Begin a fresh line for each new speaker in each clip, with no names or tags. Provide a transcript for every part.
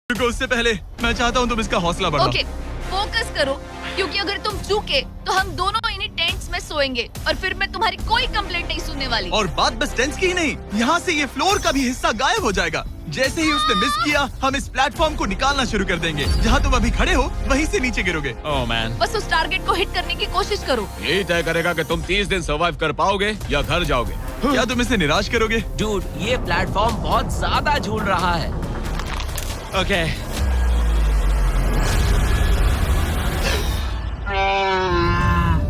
रुको, उससे पहले मैं चाहता हूँ तुम इसका हौसला बढ़ाओ।
ओके, फोकस करो, क्योंकि अगर तुम चूके तो हम दोनों इन्हीं टेंट्स में सोएंगे और फिर मैं तुम्हारी कोई कंप्लेंट नहीं सुनने वाली।
और बात बस टेंट्स की ही नहीं, यहाँ से ये फ्लोर का भी हिस्सा गायब हो जाएगा। जैसे ही उसने मिस किया, हम इस प्लेटफॉर्म को निकालना शुरू कर देंगे। जहाँ तुम अभी खड़े हो, वहीं से नीचे गिरोगे।
ओह मैन,
बस उस टारगेट को हिट करने की कोशिश करो।
यही तय करेगा कि तुम 30 दिन सर्वाइव कर पाओगे या घर जाओगे।
क्या तुम इसे निराश करोगे?
डूड, ये प्लेटफॉर्म बहुत ज्यादा झूल रहा है।
ओके,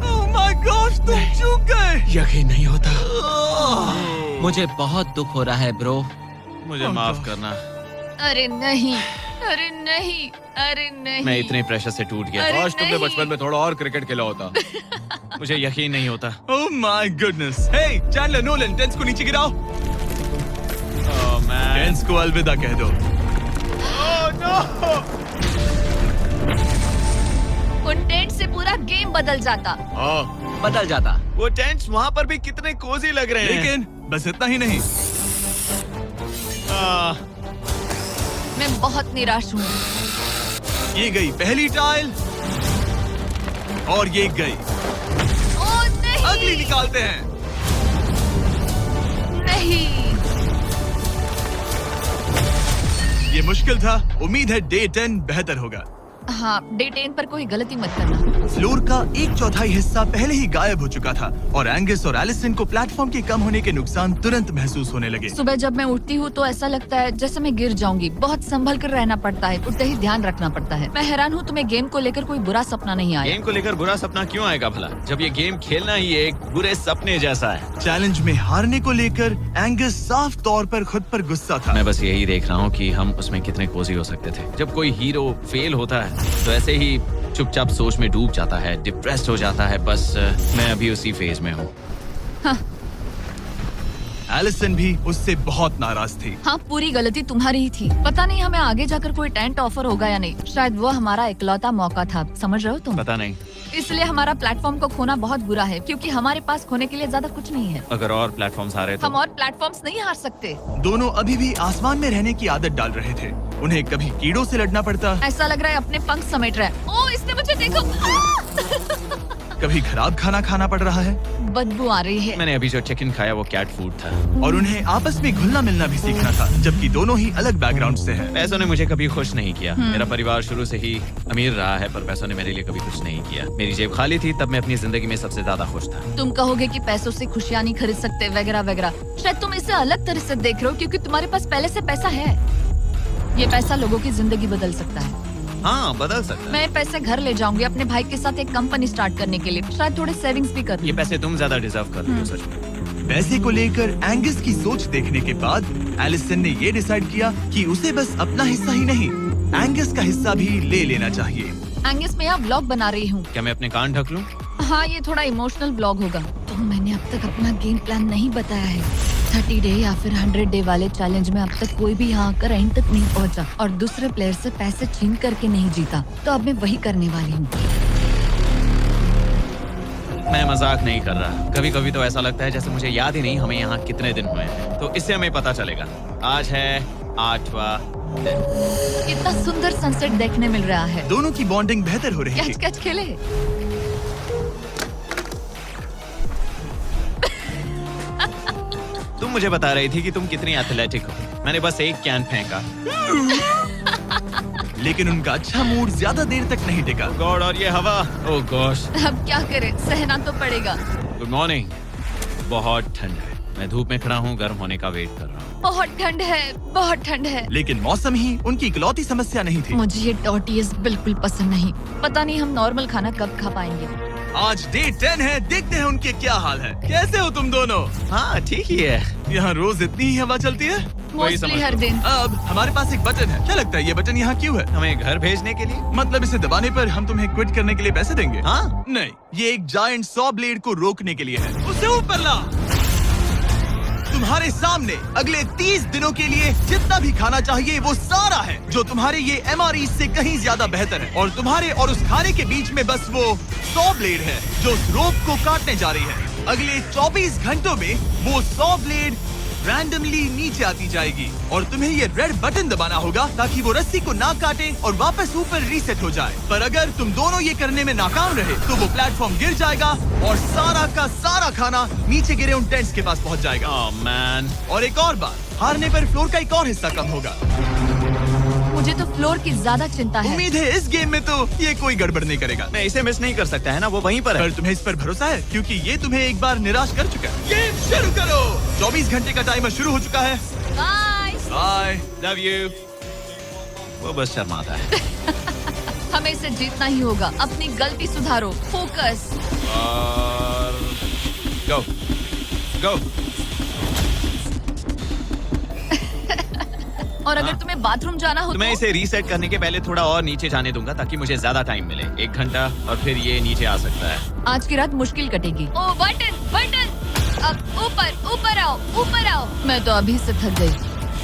ओह माय गॉश, तुम चूक गए।
यकीन नहीं होता।
मुझे बहुत दुख हो रहा है ब्रो।
मुझे माफ करना,
अरे नहीं, अरे नहीं, अरे नहीं।
मैं इतने प्रेशर से टूट गया।
अरे
काश तुमने
नहीं।
बचपन में थोड़ा और क्रिकेट खेला होता। मुझे यकीन नहीं होता।
Oh my goodness. Hey Chandler, Nolan, tents को नीचे गिराओ।
ओह मैन,
टेंट्स को अलविदा कह दो।
उन टेंट से पूरा गेम बदल जाता।
बदल जाता।
वो टेंट्स वहाँ पर भी कितने कोजी लग रहे हैं।
लेकिन बस इतना ही नहीं,
मैं बहुत निराश हूँ।
ये गई पहली टाइल और ये गई
ओह नहीं,
अगली। निकालते हैं।
नहीं।
ये मुश्किल था, उम्मीद है डे 10 बेहतर होगा।
हाँ, डे 10 पर कोई गलती मत करना।
फ्लोर का 1/4 हिस्सा पहले ही गायब हो चुका था और एंगस और एलिसन को प्लेटफॉर्म के कम होने के नुकसान तुरंत महसूस होने लगे।
सुबह जब मैं उठती हूँ तो ऐसा लगता है जैसे मैं गिर जाऊंगी। बहुत संभल कर रहना पड़ता है, उठते ही ध्यान रखना पड़ता है। मैं हैरान हूँ तुम्हें गेम को लेकर कोई बुरा सपना नहीं आया।
गेम को लेकर बुरा सपना क्यों आएगा भला, जब ये गेम खेलना ही एक बुरे सपने जैसा है।
चैलेंज में हारने को लेकर एंगस साफ तौर पर खुद पर गुस्सा था।
मैं बस यही देख रहा हूँ कि हम उसमें कितने कोजी हो सकते थे। जब कोई हीरो फेल होता है तो ऐसे ही चुपचाप सोच में डूब जाता है, डिप्रेस्ड हो जाता है। बस मैं अभी उसी फेज में हूँ।
एलिसन भी उससे बहुत नाराज थी।
हाँ, पूरी गलती तुम्हारी ही थी। पता नहीं हमें आगे जाकर कोई टेंट ऑफर होगा या नहीं। शायद वो हमारा इकलौता मौका था, समझ रहे हो तुम?
पता नहीं,
इसलिए हमारा प्लेटफॉर्म को खोना बहुत बुरा है, क्योंकि हमारे पास खोने के लिए ज्यादा कुछ नहीं है।
अगर और प्लेटफॉर्म्स आ रहे तो
हम और प्लेटफॉर्म्स नहीं हार सकते।
दोनों अभी भी आसमान में रहने की आदत डाल रहे थे। उन्हें कभी कीड़ों से लड़ना पड़ता,
ऐसा लग रहा है अपने पंख समेट रहा है। ओह, इसने मुझे देखो।
कभी खराब खाना खाना पड़ रहा है
बदबू आ रही है।
मैंने अभी जो चिकन खाया वो कैट फूड था।
और उन्हें आपस में घुलना मिलना भी सीखना था, जबकि दोनों ही अलग बैकग्राउंड से हैं।
पैसों ने मुझे कभी खुश नहीं किया। मेरा परिवार शुरू से ही अमीर रहा है, पर पैसों ने मेरे लिए कभी कुछ नहीं किया। मेरी जेब खाली थी तब मैं अपनी जिंदगी में सबसे ज्यादा खुश था।
तुम कहोगे कि पैसों से खुशियाँ नहीं खरीद सकते वगैरह वगैरह। शायद तुम इसे अलग तरह से देख रहे हो, क्योंकि तुम्हारे पास पहले से पैसा है। ये पैसा लोगों की जिंदगी बदल सकता है।
हाँ, बदल सकता है।
मैं पैसे घर ले जाऊंगी अपने भाई के साथ एक कंपनी स्टार्ट करने के लिए। शायद थोड़े सेविंग्स भी कर
ये
लूं।
पैसे तुम ज्यादा डिजर्व कर रहे हो सच में।
पैसे को लेकर एंगस की सोच देखने के बाद एलिसन ने ये डिसाइड किया कि उसे बस अपना हिस्सा ही नहीं, एंगस का हिस्सा भी ले लेना चाहिए।
एंगस, मैं यहाँ ब्लॉग बना रही हूँ।
क्या मैं अपने कान ढक लूं?
हाँ, ये थोड़ा इमोशनल ब्लॉग होगा। तो मैंने अब तक अपना गेम प्लान नहीं बताया है। 30 डे या फिर 100 डे वाले चैलेंज में अब तक कोई भी यहाँ आकर एंड तक नहीं पहुँचा और दूसरे प्लेयर से पैसे छीन करके नहीं जीता। तो अब मैं वही करने वाली हूँ।
मैं मजाक नहीं कर रहा। कभी कभी तो ऐसा लगता है जैसे मुझे याद ही नहीं हमें यहाँ कितने दिन हुए हैं। तो इससे हमें पता चलेगा। आज है 8वां दिन।
कितना सुंदर सनसेट देखने मिल रहा है।
दोनों की बॉन्डिंग बेहतर हो रही
कैच
थी।
कैच खेले।
तुम मुझे बता रही थी कि तुम कितनी एथलेटिक हो। मैंने बस एक कैन फेंका।
लेकिन उनका अच्छा मूड ज्यादा देर तक नहीं टिका।
गॉड, और ये हवा। ओह गॉश।
अब क्या करें, सहना तो पड़ेगा।
Good morning. बहुत ठंड है। मैं धूप में खड़ा हूँ, गर्म होने का वेट कर रहा हूँ।
बहुत ठंड है, बहुत ठंड है।
लेकिन मौसम ही उनकी इकलौती समस्या नहीं थी।
मुझे ये टॉर्टियस बिल्कुल पसंद नहीं। पता नहीं हम नॉर्मल खाना कब खा पाएंगे।
आज डे 10 है, देखते हैं उनके क्या हाल है। कैसे हो तुम दोनों?
हाँ, ठीक ही है।
यहाँ रोज इतनी ही हवा चलती है?
मोस्टली हर दिन।
अब हमारे पास एक बटन है। क्या लगता है ये बटन यहाँ क्यों है?
हमें घर भेजने के लिए?
मतलब इसे दबाने पर हम तुम्हें क्विट करने के लिए पैसे देंगे?
हाँ।
नहीं, ये एक जायंट सॉ ब्लेड को रोकने के लिए है। उसे ऊपर ला। तुम्हारे सामने अगले 30 दिनों के लिए जितना भी खाना चाहिए वो सारा है, जो तुम्हारे ये MRE से कहीं ज्यादा बेहतर है। और तुम्हारे और उस खाने के बीच में बस वो सॉ ब्लेड है जो उस रोप को काटने जा रही है। अगले 24 घंटों में वो सॉ ब्लेड रैंडमली नीचे आती जाएगी और तुम्हें ये रेड बटन दबाना होगा ताकि वो रस्सी को ना काटे और वापस ऊपर रीसेट हो जाए। पर अगर तुम दोनों ये करने में नाकाम रहे तो वो प्लेटफॉर्म गिर जाएगा और सारा का सारा खाना नीचे गिरे उन टेंट्स के पास पहुंच जाएगा।
Oh man.
और एक और बात, हारने पर फ्लोर का एक और हिस्सा कम होगा।
मुझे तो फ्लोर की ज्यादा चिंता है।
उम्मीद है इस गेम में तो ये कोई गड़बड़ नहीं करेगा।
मैं इसे मिस नहीं कर सकता है ना, वो वहीं पर है।
पर तुम्हें इस पर भरोसा है क्योंकि ये तुम्हें एक बार निराश कर चुका है। गेम शुरू करो। 24 घंटे का टाइमर शुरू हो चुका है।
बाय।
बाय।
Love you. वो बस शर्माता है।
हमें इसे जीतना ही होगा। अपनी गलती सुधारो। फोकस।
और गो गो।
और अगर तुम्हें बाथरूम जाना हो
तो मैं
तो
इसे रीसेट करने के पहले थोड़ा और नीचे जाने दूंगा ताकि मुझे ज्यादा टाइम मिले। 1 घंटा और फिर ये नीचे आ सकता है।
आज की रात मुश्किल कटेगी। ओ बटन बटन। अब ऊपर ऊपर आओ ऊपर आओ। मैं तो अभी से थक गई।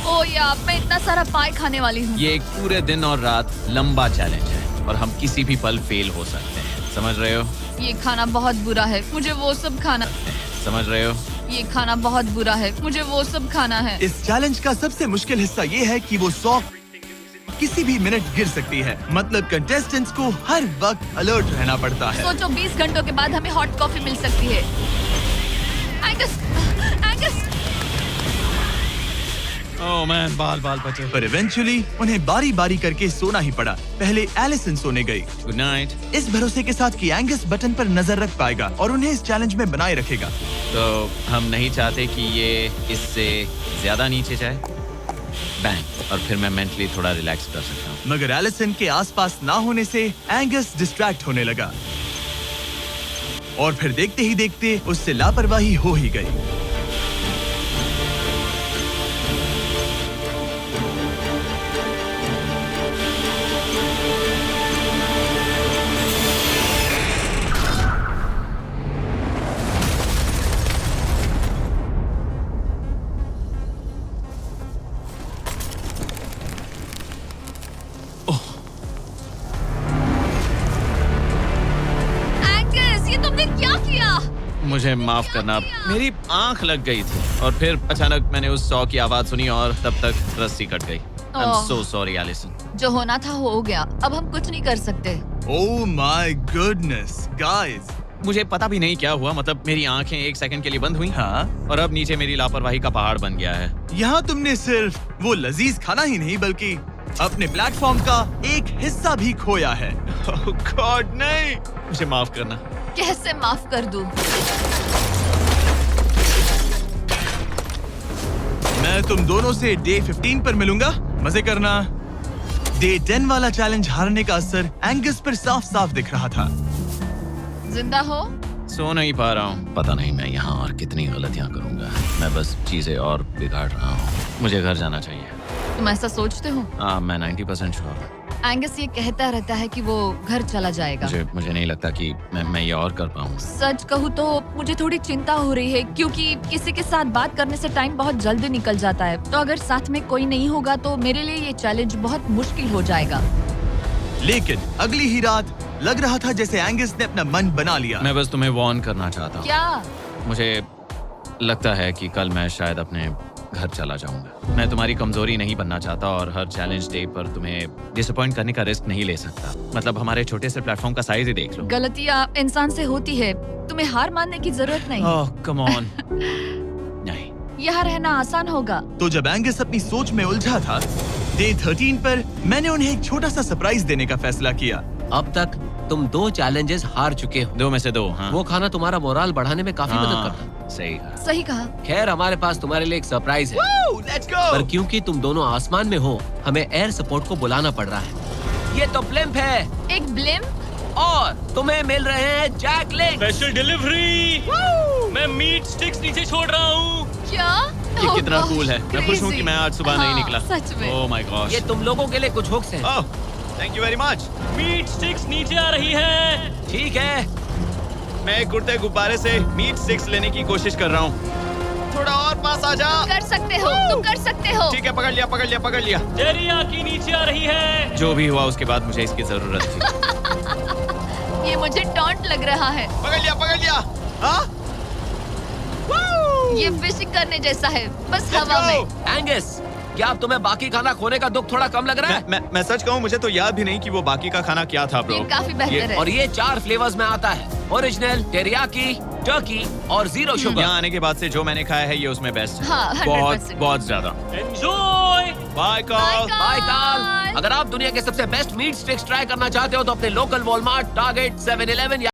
ओ यार मैं इतना सारा पाई खाने वाली हूँ।
ये एक पूरे दिन और रात लंबा चैलेंज है और हम किसी भी पल फेल हो सकते हैं। समझ रहे हो?
ये खाना बहुत बुरा है। मुझे वो सब खाना।
समझ रहे हो?
ये खाना बहुत बुरा है। मुझे वो सब खाना है।
इस चैलेंज का सबसे मुश्किल हिस्सा ये है कि वो 100 किसी भी मिनट गिर सकती है। मतलब कंटेस्टेंट्स को हर वक्त अलर्ट रहना पड़ता है।
सोचो 20 घंटों के बाद हमें हॉट कॉफी मिल सकती है। Angus, Angus.
ओह मैन, बाल बचे।
पर इवेंचुअली उन्हें बारी बारी करके सोना ही पड़ा। पहले एलिसन सोने गई,
गुड नाइट।
इस भरोसे के साथ कि एंगस बटन पर नजर रख पाएगा और उन्हें इस चैलेंज में बनाए रखेगा।
तो हम नहीं चाहते कि ये इससे ज्यादा नीचे जाए। बैंग। और फिर मैं मेंटली थोड़ा रिलैक्स कर सकता हूँ।
मगर एलिसन के आसपास ना होने से एंगस डिस्ट्रैक्ट होने लगा और फिर देखते ही देखते उससे लापरवाही हो ही गई।
मुझे माफ करना, मेरी आंख लग गई थी और फिर अचानक मैंने उस 100 की आवाज सुनी और तब तक रस्सी कट गई। I'm so sorry, Allison.
जो होना था हो गया। अब हम कुछ नहीं कर सकते।
Oh my goodness, guys.
मुझे पता भी नहीं क्या हुआ। मतलब मेरी आंखें 1 सेकंड के लिए बंद हुई।
हाँ? और
अब नीचे मेरी लापरवाही का पहाड़ बन गया है।
यहाँ तुमने सिर्फ वो लजीज खाना ही नहीं बल्कि अपने प्लेटफॉर्म का एक हिस्सा भी खोया है।
Oh God, नहीं। मुझे माफ करना।
कैसे माफ कर दूं?
मैं तुम दोनों से डे 15 पर मिलूंगा। मजे करना। डे 10 वाला चैलेंज हारने का असर एंगस पर साफ साफ दिख रहा था।
जिंदा हो?
सो नहीं पा रहा हूँ। पता नहीं मैं यहाँ और कितनी गलतियाँ करूँगा। मैं बस चीजें और बिगाड़ रहा हूँ। मुझे घर जाना चाहिए।
तुम ऐसा सोचते हो?
हाँ, मैं 90% श्योर हूँ।
एंगस ये कहता रहता है कि वो घर चला जाएगा।
मुझे नहीं लगता कि मैं ये और कर पाऊँ।
सच कहूँ तो मुझे थोड़ी चिंता हो रही है क्योंकि किसी के साथ बात करने से टाइम बहुत जल्दी निकल जाता है। तो अगर साथ में कोई नहीं होगा तो मेरे लिए ये चैलेंज बहुत मुश्किल हो जाएगा।
लेकिन अगली ही रात लग रहा था जैसे एंगस ने अपना मन बना लिया।
मैं बस तुम्हें वार्न करना चाहता हूँ।
क्या?
मुझे लगता है कि कल मैं शायद अपने घर चला जाऊंगा। मैं तुम्हारी कमजोरी नहीं बनना चाहता और हर चैलेंज डे पर तुम्हें डिसअपॉइंट करने का रिस्क नहीं ले सकता। मतलब हमारे छोटे से प्लेटफॉर्म का साइज ही देख लो।
गलतियाँ इंसान से होती है। तुम्हें हार मानने की जरूरत नहीं।
ओह कम ऑन। नहीं,
यहाँ रहना आसान होगा।
तो जब एंगस अपनी सोच में उलझा था, डे 13 पर मैंने उन्हें एक छोटा सा सरप्राइज देने का फैसला किया।
अब तक तुम 2 चैलेंजेस हार चुके हो।
2 में से 2। हाँ।
वो खाना तुम्हारा मोराल बढ़ाने में काफी मदद
हाँ,
करता है।
सही कहा।
सही कहा।
खैर हमारे पास तुम्हारे लिए एक सरप्राइज है।
Let's go!
पर क्योंकि तुम दोनों आसमान में हो, हमें एयर सपोर्ट को बुलाना पड़ रहा है। ये तो ब्लिम्प है
एक ब्लिम्प
और तुम्हें मिल रहे हैं जैक लिंक।
Special delivery. मैं मीट स्टिक्स नीचे छोड़ रहा हूँ।
क्या?
ये कितना
Oh,
कूल है। मैं खुश हूँ
crazy.
कि मैं आज सुबह नहीं
हाँ,
निकला।
सच में।
Oh my gosh.
ये तुम लोगों के लिए कुछ हुक्स हैं।
Oh, thank you very much.
Meat sticks नीचे आ रही है।
ठीक है।
मैं एक उड़ते गुब्बारे से मीट स्टिक्स लेने की कोशिश कर रहा हूँ। थोड़ा और पास आ जा।
कर सकते हो, तुम कर सकते हो।
ठीक है, पकड़ लिया पकड़ लिया पकड़ लिया।
टेरियाकी नीचे आ रही है।
जो भी हुआ उसके बाद मुझे इसकी जरूरत थी।
ये मुझे टॉन्ट लग रहा है।
पकड़ लिया हाँ?
ये फिशिंग करने जैसा है, बस हवा में।
एंगस, क्या अब तुम्हें बाकी खाना खोने का दुख थोड़ा कम लग रहा है?
मैं सच कहूँ, मुझे तो याद भी नहीं कि वो बाकी का खाना क्या था ब्रो।
ये काफी बेहतर है।
और ये 4 फ्लेवर्स में आता है, ओरिजिनल, टेरियाकी, टर्की और 0 शुगर।
यहाँ आने के बाद से जो मैंने खाया है ये उसमें बेस्ट है।
हाँ, 100%।
बहुत ज्यादा।
एंजॉय।
Bye call.
बाय काल। अगर आप दुनिया के सबसे बेस्ट मीट स्टिक्स ट्राई करना चाहते हो तो अपने लोकल वॉलमार्ट, टारगेट, 7-Eleven या